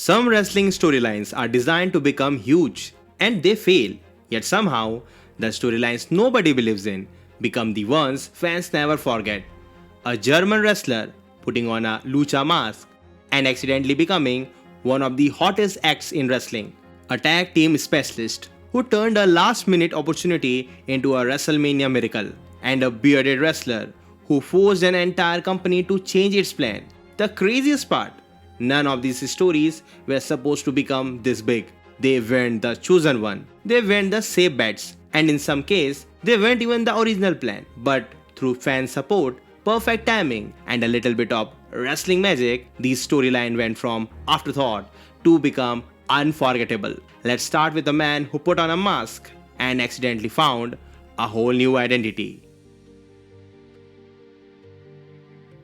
Some wrestling storylines are designed to become huge and they fail, yet somehow the storylines nobody believes in become the ones fans never forget. A German wrestler putting on a lucha mask and accidentally becoming one of the hottest acts in wrestling. A tag team specialist who turned a last minute opportunity into a WrestleMania miracle. And a bearded wrestler who forced an entire company to change its plan. The craziest part, none of these stories were supposed to become this big. They weren't the chosen one. They weren't the safe bets. And in some cases, they weren't even the original plan. But through fan support, perfect timing, and a little bit of wrestling magic, these storyline went from afterthought to become unforgettable. Let's start with a man who put on a mask and accidentally found a whole new identity.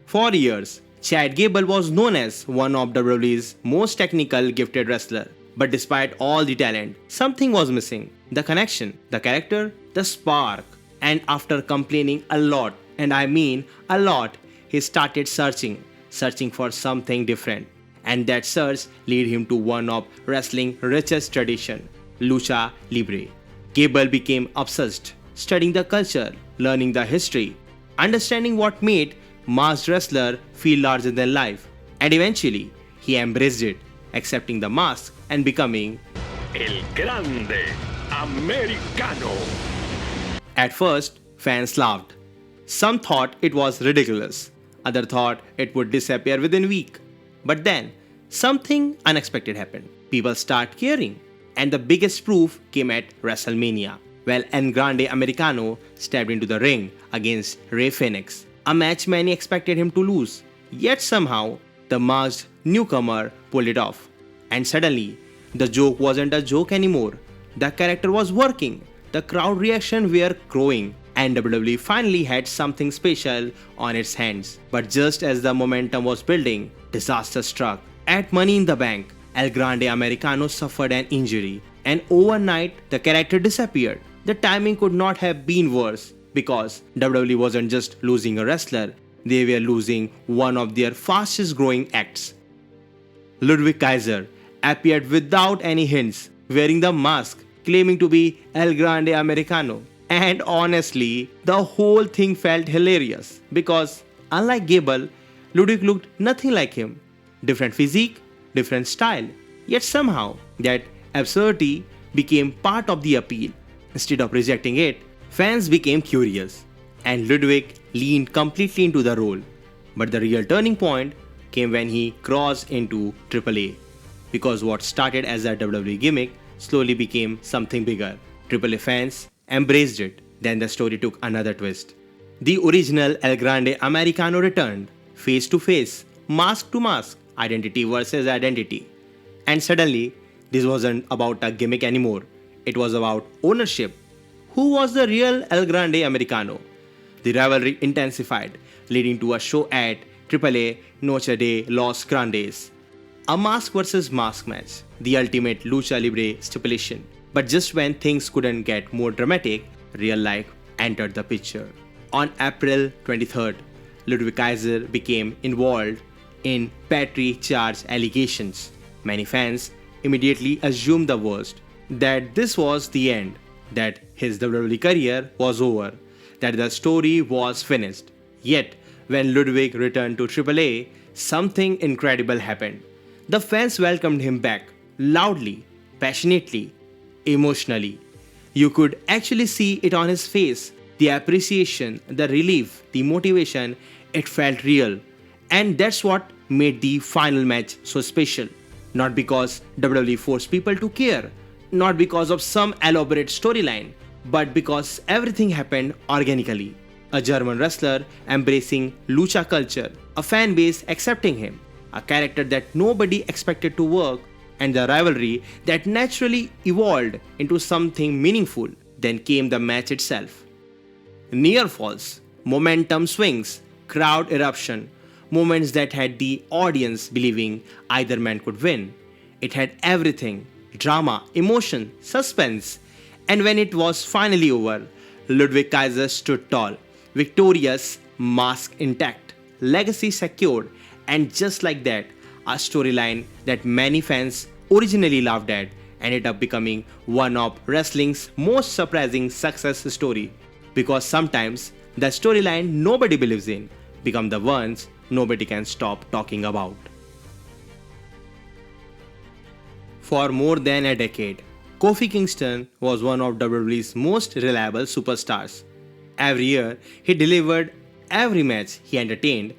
For years, Chad Gable was known as one of WWE's most technical gifted wrestler. But despite all the talent, something was missing. The connection, the character, the spark. And after complaining a lot, and I mean a lot, he started searching for something different. And that search led him to one of wrestling's richest tradition, lucha libre. Gable became obsessed, studying the culture, learning the history, understanding what made masked wrestler feel larger than life, and eventually he embraced it, accepting the mask and becoming El Grande Americano. At first, fans laughed. Some thought it was ridiculous, others thought it would disappear within a week. But then, something unexpected happened. People started caring, and the biggest proof came at WrestleMania. Well, El Grande Americano stepped into the ring against Rey Fenix, a match many expected him to lose. Yet somehow, the masked newcomer pulled it off. And suddenly, the joke wasn't a joke anymore. The character was working, the crowd reaction were growing, and WWE finally had something special on its hands. But just as the momentum was building, disaster struck. At Money in the Bank, El Grande Americano suffered an injury, and overnight, the character disappeared. The timing could not have been worse, because WWE wasn't just losing a wrestler, they were losing one of their fastest growing acts. Ludwig Kaiser appeared without any hints, wearing the mask, claiming to be El Grande Americano. And honestly, the whole thing felt hilarious because, unlike Gable, Ludwig looked nothing like him. Different physique, different style. Yet somehow, that absurdity became part of the appeal. Instead of rejecting it, fans became curious, and Ludwig leaned completely into the role. But the real turning point came when he crossed into AAA, because what started as a WWE gimmick slowly became something bigger. AAA fans embraced it. Then the story took another twist. The original El Grande Americano returned, face to face, mask to mask, identity versus identity. And suddenly, this wasn't about a gimmick anymore. It was about ownership. Who was the real El Grande Americano? The rivalry intensified, leading to a show at AAA Noche de los Grandes. A mask versus mask match, the ultimate lucha libre stipulation. But just when things couldn't get more dramatic, real life entered the picture. On April 23rd, Ludwig Kaiser became involved in battery charge allegations. Many fans immediately assumed the worst, that this was the end, that his WWE career was over, that the story was finished. Yet, when Ludwig returned to AAA, something incredible happened. The fans welcomed him back, loudly, passionately, emotionally. You could actually see it on his face. The appreciation, the relief, the motivation, it felt real. And that's what made the final match so special. Not because WWE forced people to care, not because of some elaborate storyline, but because everything happened organically. A German wrestler embracing lucha culture, a fan base accepting him, a character that nobody expected to work, and the rivalry that naturally evolved into something meaningful. Then came the match itself. Near falls, momentum swings, crowd eruption, moments that had the audience believing either man could win. It had everything: drama, emotion, suspense. And when it was finally over, Ludwig Kaiser stood tall, victorious, mask intact, legacy secured, and just like that, a storyline that many fans originally laughed at ended up becoming one of wrestling's most surprising success story because sometimes the storyline nobody believes in become the ones nobody can stop talking about. For more than a decade, Kofi Kingston was one of WWE's most reliable superstars. Every year, he delivered every match he entertained,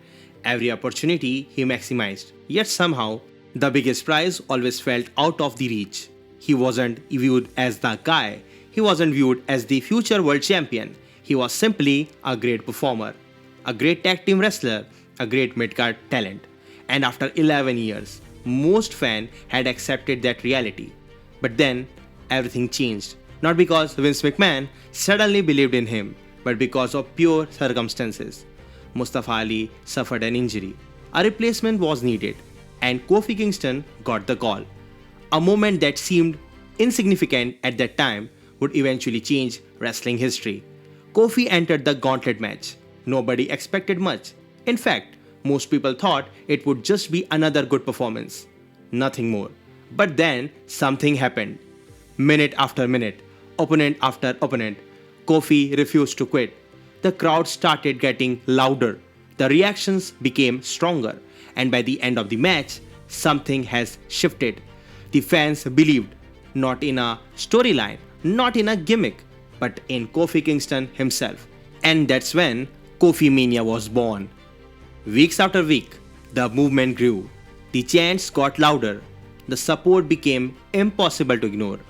every opportunity he maximized. Yet somehow, the biggest prize always felt out of the reach. He wasn't viewed as the guy, he wasn't viewed as the future world champion. He was simply a great performer, a great tag team wrestler, a great mid-card talent. And after 11 years, most fans had accepted that reality. But then, everything changed. Not because Vince McMahon suddenly believed in him, but because of pure circumstances. Mustafa Ali suffered an injury. A replacement was needed, and Kofi Kingston got the call. A moment that seemed insignificant at that time would eventually change wrestling history. Kofi entered the gauntlet match. Nobody expected much. In fact, most people thought it would just be another good performance. Nothing more. But then something happened. Minute after minute, opponent after opponent, Kofi refused to quit. The crowd started getting louder. The reactions became stronger. And by the end of the match, something has shifted. The fans believed, not in a storyline, not in a gimmick, but in Kofi Kingston himself. And that's when Kofi Mania was born. Weeks after week, the movement grew. The chants got louder. The support became impossible to ignore.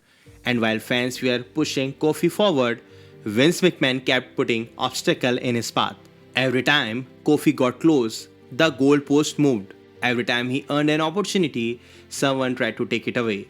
And while fans were pushing Kofi forward, Vince McMahon kept putting obstacles in his path. Every time Kofi got close, the goalpost moved. Every time he earned an opportunity, someone tried to take it away.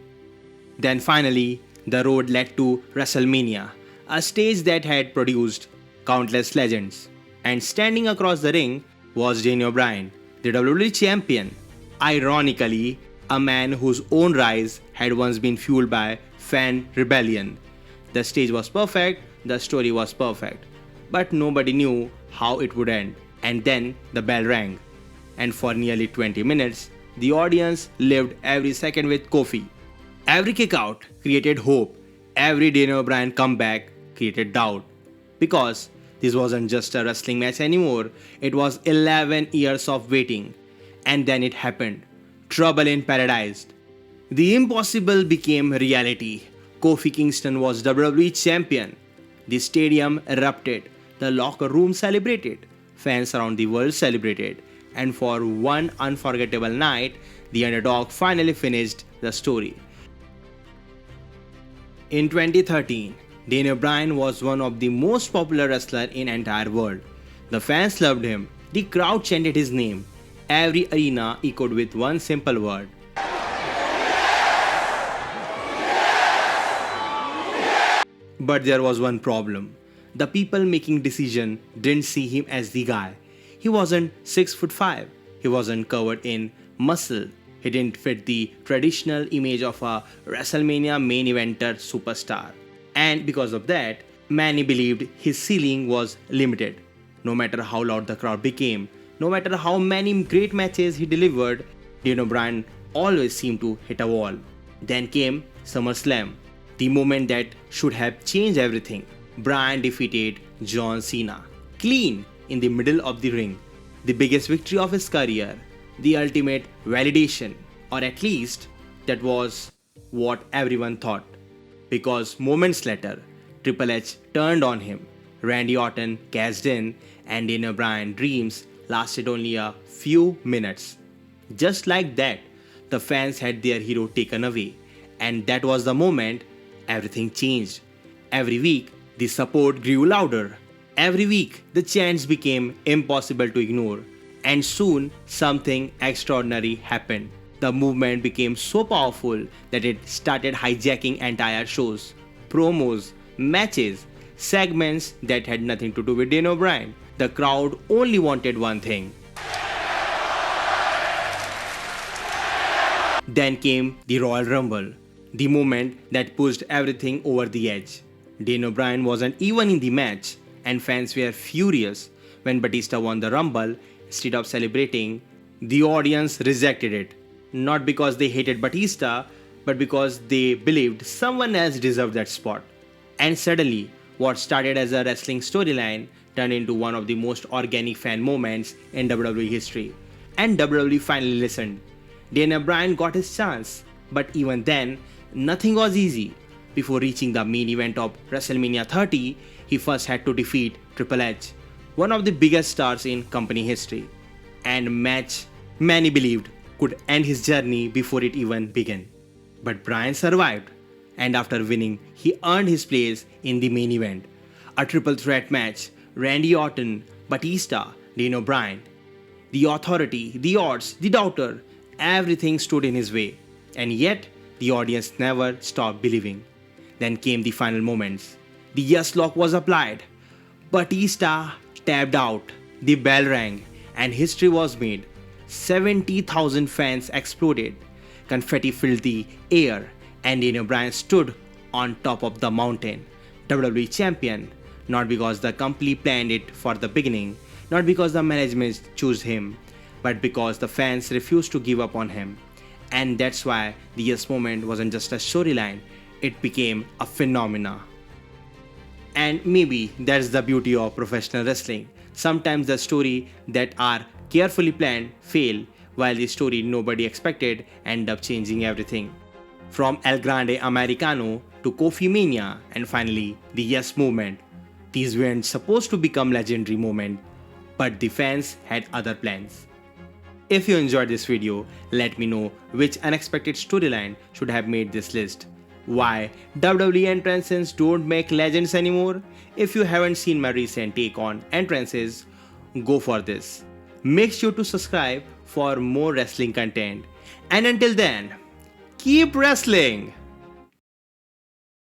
Then finally, the road led to WrestleMania, a stage that had produced countless legends. And standing across the ring was Daniel Bryan, the WWE champion. Ironically, a man whose own rise had once been fueled by fan rebellion. The stage was perfect, the story was perfect, but nobody knew how it would end. And then the bell rang. And for nearly 20 minutes, the audience lived every second with Kofi. Every kick out created hope, every Daniel Bryan comeback created doubt. Because this wasn't just a wrestling match anymore, it was 11 years of waiting. And then it happened. Trouble in Paradise. The impossible became reality. Kofi Kingston was WWE champion. The stadium erupted. The locker room celebrated. Fans around the world celebrated. And for one unforgettable night, the underdog finally finished the story. In 2013, Daniel Bryan was one of the most popular wrestlers in entire world. The fans loved him. The crowd chanted his name. Every arena echoed with one simple word. But there was one problem. The people making decision didn't see him as the guy. He wasn't 6'5". He wasn't covered in muscle. He didn't fit the traditional image of a WrestleMania main eventer superstar. And because of that, many believed his ceiling was limited. No matter how loud the crowd became, no matter how many great matches he delivered, Daniel Bryan always seemed to hit a wall. Then came SummerSlam, the moment that should have changed everything. Bryan defeated John Cena, clean in the middle of the ring. The biggest victory of his career, the ultimate validation, or at least that was what everyone thought. Because moments later, Triple H turned on him, Randy Orton cashed in, and Daniel Bryan's dreams lasted only a few minutes. Just like that, the fans had their hero taken away, and that was the moment everything changed. Every week, the support grew louder. Every week, the chants became impossible to ignore. And soon, something extraordinary happened. The movement became so powerful that it started hijacking entire shows, promos, matches, segments that had nothing to do with Daniel Bryan. The crowd only wanted one thing. Then came the Royal Rumble, the moment that pushed everything over the edge. Daniel Bryan wasn't even in the match, and fans were furious. When Batista won the Rumble, instead of celebrating, the audience rejected it. not because they hated Batista, but because they believed someone else deserved that spot. And suddenly, what started as a wrestling storyline turned into one of the most organic fan moments in WWE history. And WWE finally listened. Daniel Bryan got his chance, but even then, nothing was easy. Before reaching the main event of WrestleMania 30, he first had to defeat Triple H, one of the biggest stars in company history, and match many believed could end his journey before it even began. But Bryan survived, and after winning, he earned his place in the main event. A triple threat match: Randy Orton, Batista, Daniel Bryan. The authority, the odds, the doubter, everything stood in his way, and yet the audience never stopped believing. Then came the final moments. The yes lock was applied. Batista tapped out. The bell rang, and history was made. 70,000 fans exploded. Confetti filled the air, and Daniel Bryan stood on top of the mountain. WWE champion, not because the company planned it for the beginning, not because the management chose him, but because the fans refused to give up on him. And that's why the yes moment wasn't just a storyline, it became a phenomena. And maybe that's the beauty of professional wrestling. Sometimes the story that are carefully planned fail, while the story nobody expected end up changing everything. From El Grande Americano to Kofi Mania and finally the Yes Movement. These weren't supposed to become legendary moments, but the fans had other plans. If you enjoyed this video, let me know which unexpected storyline should have made this list. Why WWE entrances don't make legends anymore? If you haven't seen my recent take on entrances, go for this. Make sure to subscribe for more wrestling content. And until then, keep wrestling!